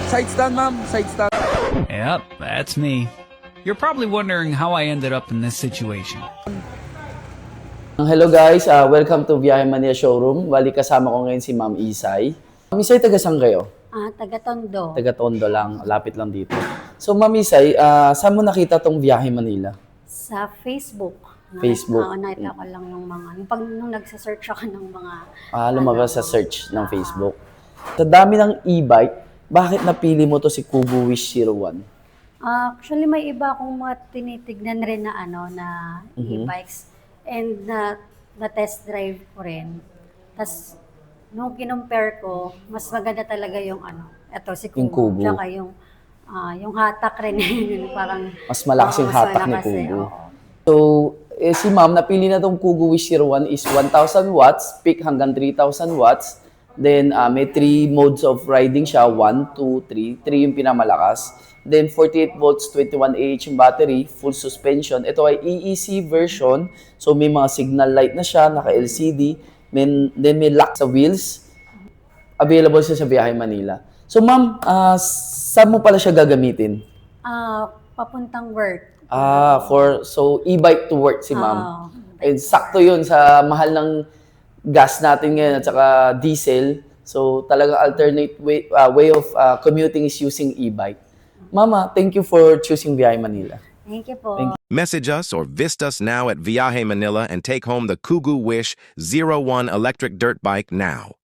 Side stand, ma'am. Side stand. Yep, that's me. You're probably wondering how I ended up in this situation. Hello guys, welcome to Viahe Manila Showroom. Bali kasama ko ngayon si Ma'am Isay. Ma'am Isay, taga saan kayo? Taga Tondo. Taga Tondo lang, lapit lang dito. So Ma'am Isay, saan mo nakita tong Viahe Manila? Sa Facebook. Facebook. Nakita ko lang yung mga, nung nagsa-search ako ng mga... Lumabas sa search ng Facebook. Sa dami ng e-bike, bakit napili mo to si Kubu Wish 01? Actually, may iba akong mga tinitignan rin na e-bikes. And na-test drive ko rin. Tapos, nung kinumpare ko, mas maganda talaga yung eto si Kubu. Yung Kubu. Tsaka yung hatak rin. Parang, Mas malakas yung hatak ni Kubu. So, si Ma'am, napili na tong Kubu Wish 01 is 1,000 watts, peak hanggang 3,000 watts. Then, may 3 modes of riding siya, 1, 2, 3. 3 yung pinamalakas. Then, 48 volts, 21 Ah yung battery, full suspension. Ito ay EEC version. So, may mga signal light na siya, naka-LCD. Then, may lock sa wheels. Available siya sa Viahe Manila. So, Ma'am, saan mo pala siya gagamitin? Papuntang work. So e-bike to work si Ma'am. And sakto yun sa mahal ng gas natin ngayon at saka diesel. So talagang alternate way of commuting is using e-bike. Mama, thank you for choosing Viahe Manila. Thank you po. Message us or visit us now at Viaje Manila and take home the Kugu Wish 01 electric dirt bike now.